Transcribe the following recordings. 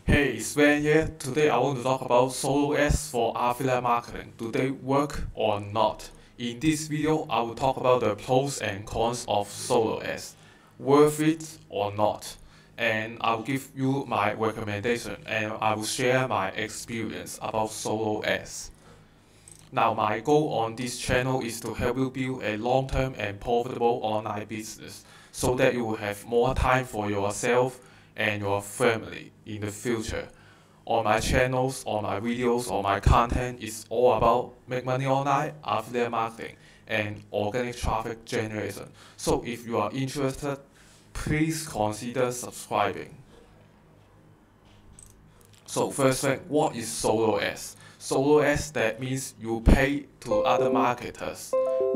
Hey, Sven here. Today I want to talk about solo ads for affiliate marketing. Do they work or not? In this video, I will talk about the pros and cons of solo ads. Worth it or not? And I will give you my recommendation and I will share my experience about solo ads. Now, my goal on this channel is to help you build a long-term and profitable online business so that you will have more time for yourself and your family in the future. On my channels, on my videos, on my content is all about make money online, affiliate marketing, and organic traffic generation. So if you are interested, please consider subscribing. So first thing, what is solo ads? Solo ads, that means you pay to other marketers.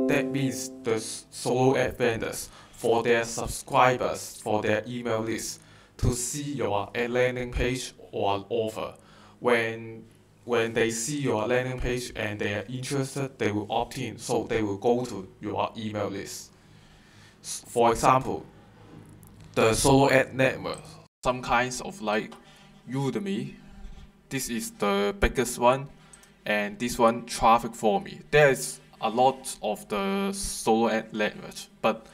That means the solo ad vendors for their subscribers, for their email list, to see your ad landing page or offer. When when they see your landing page and they are interested, they will opt in, so they will go to your email list. For example, the solo ad network, some kinds of like Udemy. This is the biggest one, and this one traffic for me. There is a lot of the solo ad network, but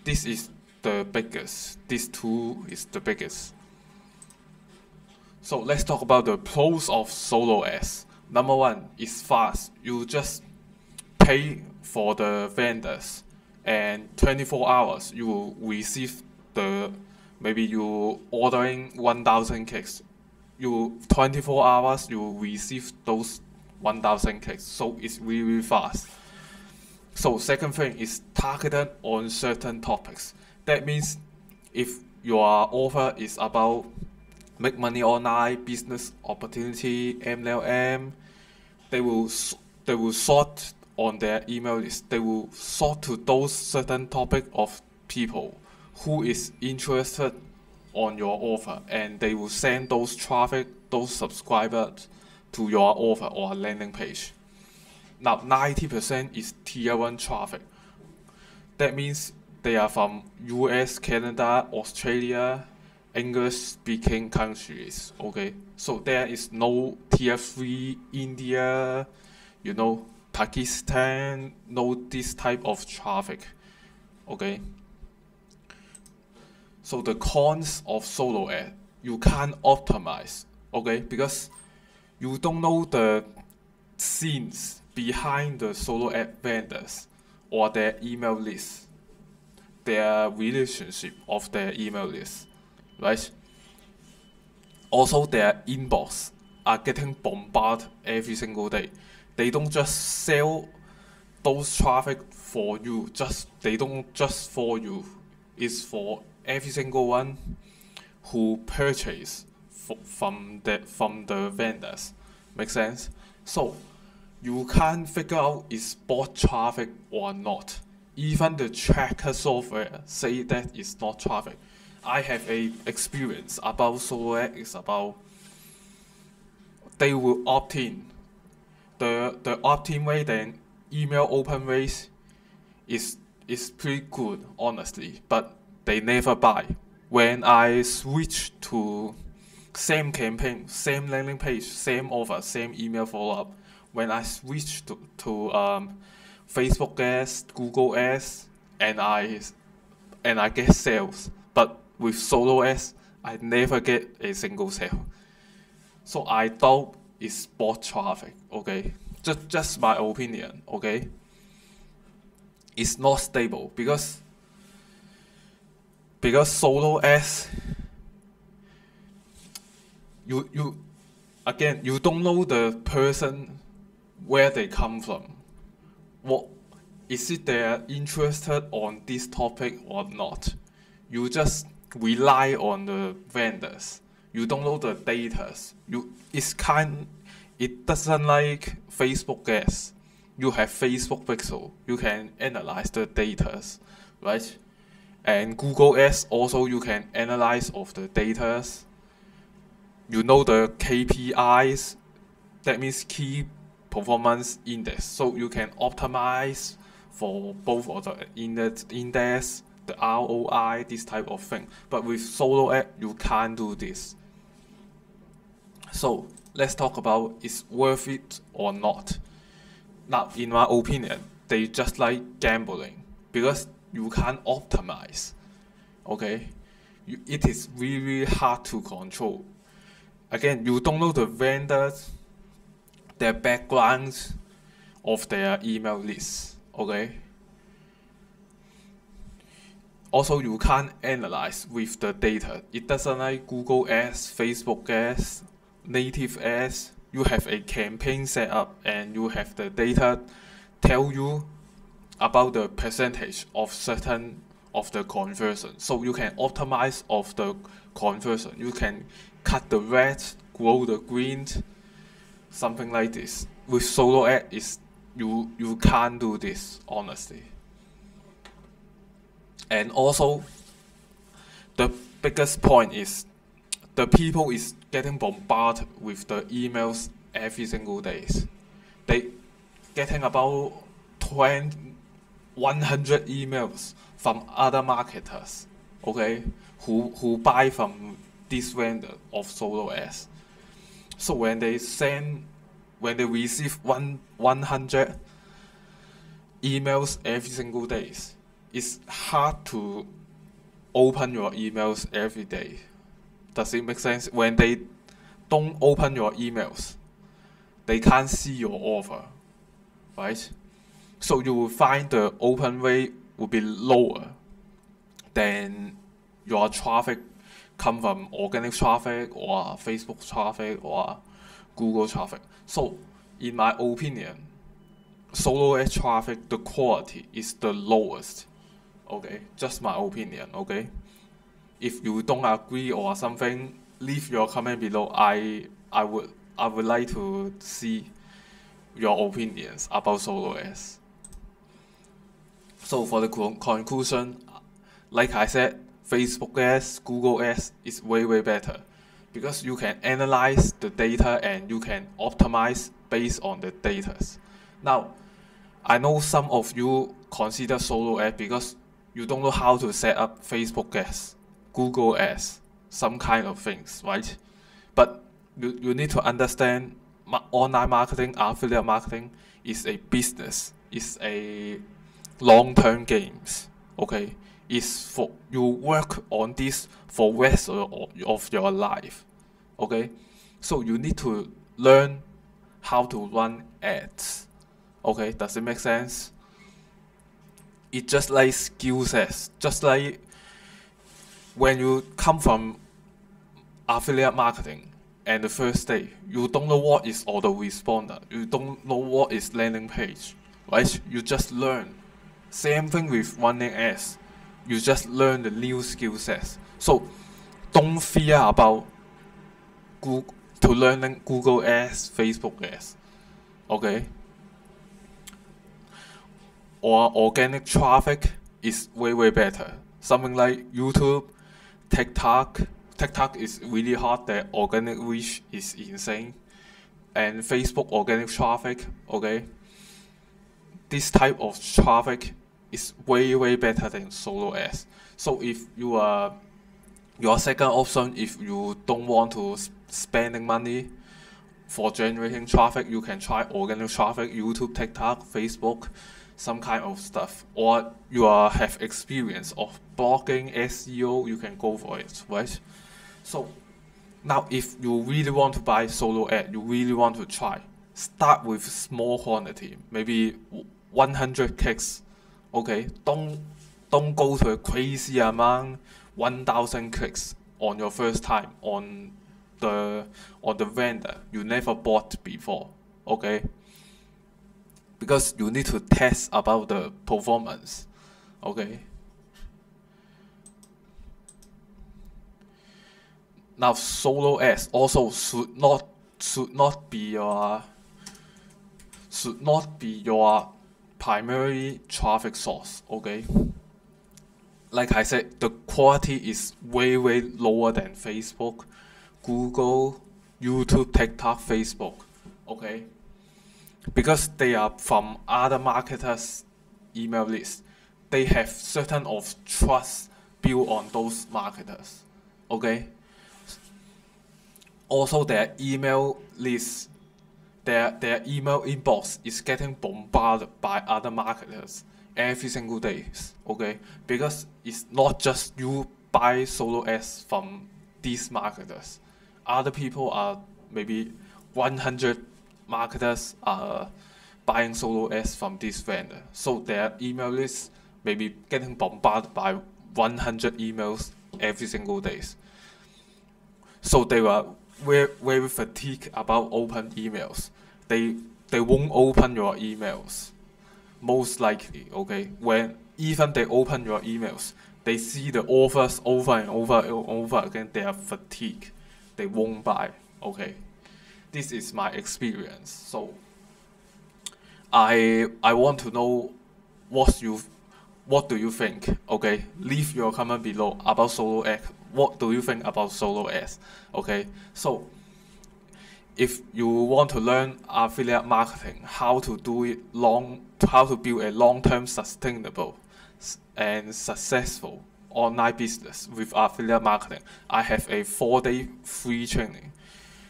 this is the biggest. This two is the biggest. So let's talk about the pros of solo ads. Number one is fast. You just pay for the vendors, and 24 hours you will receive the, maybe you ordering 1,000 cakes. You 24 hours you will receive those 1,000 clicks, so it's really fast. So second thing is targeted on certain topics. That means if your offer is about make money online, business opportunity, MLM, they will they will sort on their email list. They will sort to those certain topic of people who is interested on your offer, and they will send those traffic, those subscribers to your offer or landing page. Now 90% is tier 1 traffic. That means they are from US, Canada, Australia, English speaking countries. Okay, so there is no tier 3 India, Pakistan, no this type of traffic. Okay, so the cons of solo ad, you can't optimize, okay, because you don't know the scenes behind the solo ad vendors or their email list, their relationship of their email list, right? Also, their inbox are getting bombarded every single day. They don't just sell those traffic for you, they don't just for you. It's for every single one who purchase from the vendors. Make sense? So you can't figure out is bot traffic or not. Even the tracker software say that it's not traffic. I have a experience about solo ad is about they will opt in. The opt-in rate and email open rate is pretty good, honestly, but they never buy. When I switch to same campaign, same landing page, same offer, same email follow-up, when I switch to Facebook ads, Google ads, and I get sales, but with solo ads, I never get a single sale. So I thought it's bot traffic. Okay, just my opinion. Okay, it's not stable because solo ads, you again, you don't know the person where they come from. What is it they're interested on this topic or not? You just rely on the vendors. You don't know the data. It doesn't like Facebook ads. You have Facebook pixel. You can analyze the data, right? And Google ads also you can analyze of the data. You know the KPIs. That means key performance index. So you can optimize for both of the index, the ROI, this type of thing. But with solo ad, you can't do this. So let's talk about is worth it or not. Now, in my opinion, they just like gambling because you can't optimize. Okay, it is really hard to control. Again, you don't know the vendors, their backgrounds of their email lists. Okay. Also, you can't analyze with the data. It doesn't like Google Ads, Facebook Ads, native ads. You have a campaign set up and you have the data tell you about the percentage of certain of the conversion. So you can optimize of the conversion. You can cut the red, grow the green, something like this. With solo ad is you can't do this honestly. And also the biggest point is the people is getting bombarded with the emails every single day. They getting about 100 emails from other marketers, okay, who buy from this vendor of solo ads. So when they receive 100 emails every single day, it's hard to open your emails every day. Does it make sense? When they don't open your emails, they can't see your offer, right? So you will find the open rate will be lower than your traffic come from organic traffic or Facebook traffic or Google traffic. So in my opinion, solo ad traffic, the quality is the lowest. Okay, just my opinion, okay? If you don't agree or something, leave your comment below. I would like to see your opinions about solo ads. So for the conclusion, like I said, Facebook ads, Google ads is way better because you can analyze the data and you can optimize based on the data. Now, I know some of you consider solo ad because you don't know how to set up Facebook ads, Google ads, some kind of things, right? But you need to understand online marketing, affiliate marketing is a business, is a long-term games, okay? Is for you work on this for rest of your life, okay? So you need to learn how to run ads, okay? Does it make sense? It just like skill sets, just like when you come from affiliate marketing and the first day, you don't know what is autoresponder, you don't know what is landing page, right? You just learn. Same thing with running ads. You just learn the new skill sets. So don't fear about learning Google ads, Facebook ads. Okay? Or organic traffic is way better. Something like YouTube, TikTok. TikTok is really hot. The organic reach is insane. And Facebook organic traffic, okay? This type of traffic is way better than solo ads. So if you are your second option, if you don't want to spending money for generating traffic, you can try organic traffic, YouTube, TikTok, Facebook, some kind of stuff. Or you have experience of blogging, SEO, you can go for it, right? So now if you really want to buy solo ad, you really want to try, start with small quantity, maybe 100 clicks. Okay, don't go to a crazy amount, 1,000 clicks on your first time on the vendor you never bought before. Okay, because you need to test about the performance. Okay. Now solo ads also should not be your primary traffic source, okay? Like I said, the quality is way lower than Facebook, Google, YouTube, TikTok, Facebook, okay? Because they are from other marketers' email lists. They have certain of trust built on those marketers, okay? Also, their email list, their email inbox is getting bombarded by other marketers every single day. Okay, because it's not just you buy solo ads from these marketers. Other people are maybe 100 marketers are buying solo ads from this vendor. So their email list may be getting bombarded by 100 emails every single day. So they were very fatigued about open emails. They won't open your emails, most likely. Okay, when even they open your emails, they see the offers over and over again. They are fatigued. They won't buy. Okay, this is my experience. So I want to know what do you think? Okay, leave your comment below about solo ads. What do you think about solo ads? Okay, so if you want to learn affiliate marketing, how to do it how to build a long-term sustainable and successful online business with affiliate marketing, I have a 4-day free training.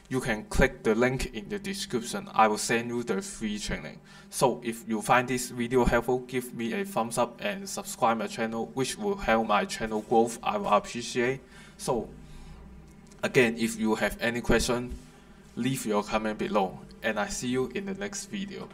You can click the link in the description. I will send you the free training. So if you find this video helpful, give me a thumbs up and subscribe my channel, which will help my channel growth. I will appreciate. So again, if you have any question, leave your comment below, and I see you in the next video.